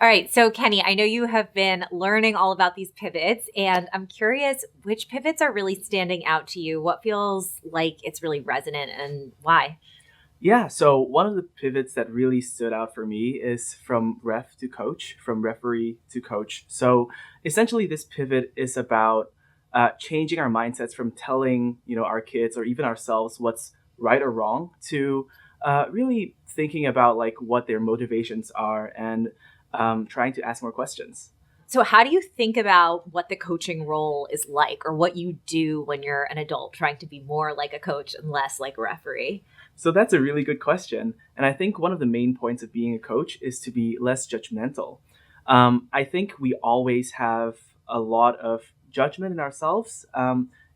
All right. So, Kenny, I know you have been learning all about these pivots, and I'm curious which pivots are really standing out to you? What feels like it's really resonant and why? Yeah, so one of the pivots that really stood out for me is from ref to coach, from referee to coach. So essentially, this pivot is about changing our mindsets from telling our kids or even ourselves what's right or wrong to really thinking about like what their motivations are and trying to ask more questions. So, how do you think about what the coaching role is like, or what you do when you're an adult trying to be more like a coach and less like a referee? So that's a really good question. And I think one of the main points of being a coach is to be less judgmental. I think we always have a lot of judgment in ourselves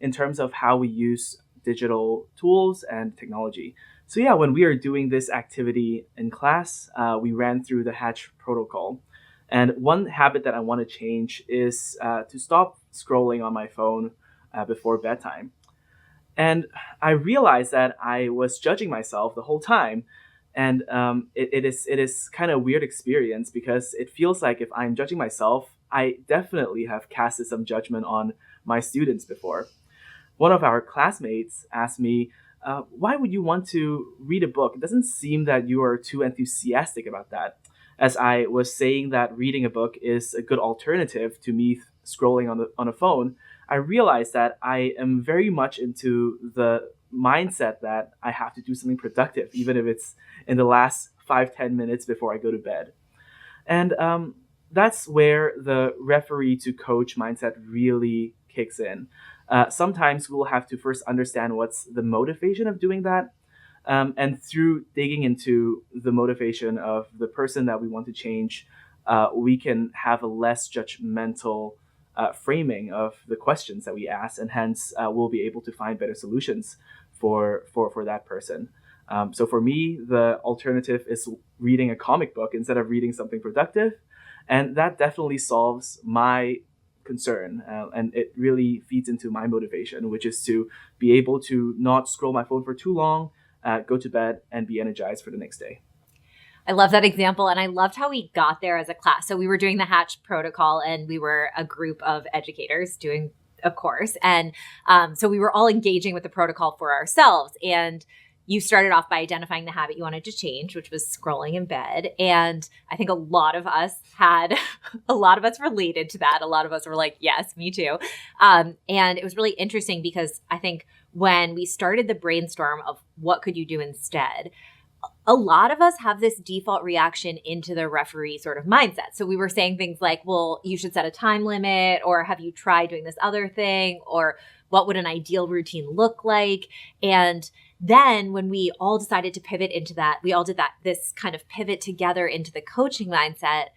in terms of how we use digital tools and technology. So, yeah, when we are doing this activity in class, we ran through the Hatch protocol. And one habit that I want to change is to stop scrolling on my phone before bedtime. And I realized that I was judging myself the whole time. And it is kind of a weird experience because it feels like if I'm judging myself, I definitely have casted some judgment on my students before. One of our classmates asked me, "Why would you want to read a book? It doesn't seem that you are too enthusiastic about that." As I was saying that reading a book is a good alternative to me scrolling on a phone, I realized that I am very much into the mindset that I have to do something productive, even if it's in the last 5-10 minutes before I go to bed. And that's where the referee to coach mindset really kicks in. Sometimes we'll have to first understand what's the motivation of doing that. And through digging into the motivation of the person that we want to change, we can have a less judgmental framing of the questions that we ask, and hence we'll be able to find better solutions for that person. So for me, the alternative is reading a comic book instead of reading something productive, and that definitely solves my concern, and it really feeds into my motivation, which is to be able to not scroll my phone for too long, go to bed, and be energized for the next day. I love that example. And I loved how we got there as a class. So we were doing the Hatch protocol and we were a group of educators doing a course. And so we were all engaging with the protocol for ourselves. And you started off by identifying the habit you wanted to change, which was scrolling in bed. And I think a lot of us had, a lot of us related to that. A lot of us were like, yes, me too. And it was really interesting because I think when we started the brainstorm of what could you do instead, a lot of us have this default reaction into the referee sort of mindset. So we were saying things like, well, you should set a time limit, or have you tried doing this other thing, or what would an ideal routine look like? And then when we all decided to pivot into that, we all did this kind of pivot together into the coaching mindset.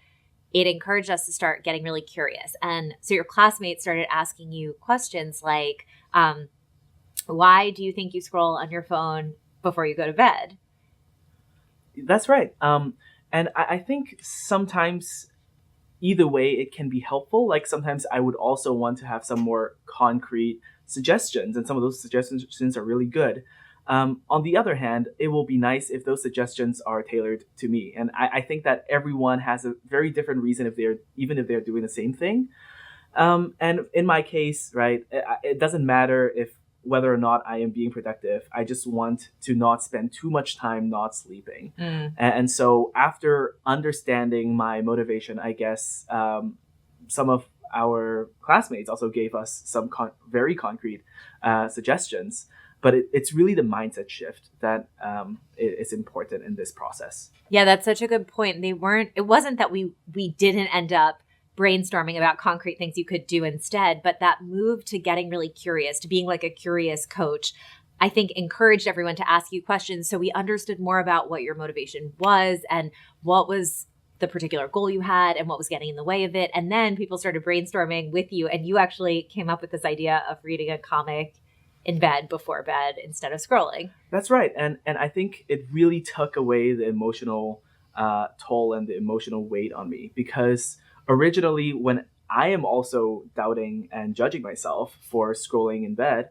It encouraged us to start getting really curious. And so your classmates started asking you questions like, why do you think you scroll on your phone before you go to bed? That's right. And I think sometimes either way it can be helpful. Like sometimes I would also want to have some more concrete suggestions, and some of those suggestions are really good. On the other hand, it will be nice if those suggestions are tailored to me. And I think that everyone has a very different reason if they're even if they're doing the same thing. And in my case, right, it doesn't matter if whether or not I am being productive. I just want to not spend too much time not sleeping. And so after understanding my motivation, I guess some of our classmates also gave us some very concrete suggestions. But it's really the mindset shift that is important in this process. Yeah, that's such a good point. It wasn't that we didn't end up brainstorming about concrete things you could do instead, but that move to getting really curious, to being like a curious coach, I think encouraged everyone to ask you questions. So we understood more about what your motivation was and what was the particular goal you had and what was getting in the way of it. And then people started brainstorming with you, and you actually came up with this idea of reading a comic in bed before bed instead of scrolling. That's right. And I think it really took away the emotional toll and the emotional weight on me, because originally when I am also doubting and judging myself for scrolling in bed,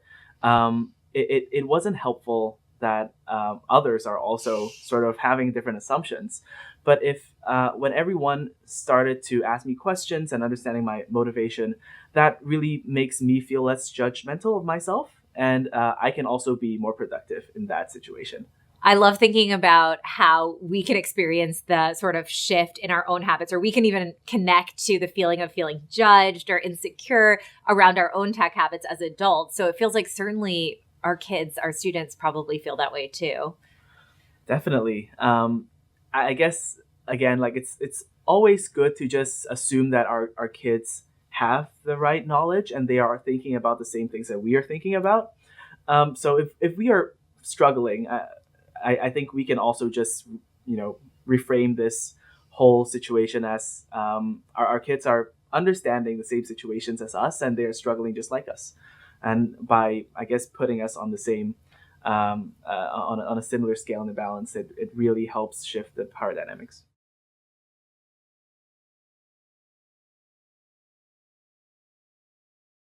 it wasn't helpful that others are also sort of having different assumptions. But if when everyone started to ask me questions and understanding my motivation, that really makes me feel less judgmental of myself, and I can also be more productive in that situation. I love thinking about how we can experience the sort of shift in our own habits, or we can even connect to the feeling of feeling judged or insecure around our own tech habits as adults. So it feels like certainly our kids, our students probably feel that way too. Definitely. I guess again, like it's always good to just assume that our kids have the right knowledge and they are thinking about the same things that we are thinking about. So if we are struggling, I think we can also just reframe this whole situation as our kids are understanding the same situations as us and they're struggling just like us, and by I guess putting us on the same on a similar scale and the balance, it really helps shift the power dynamics.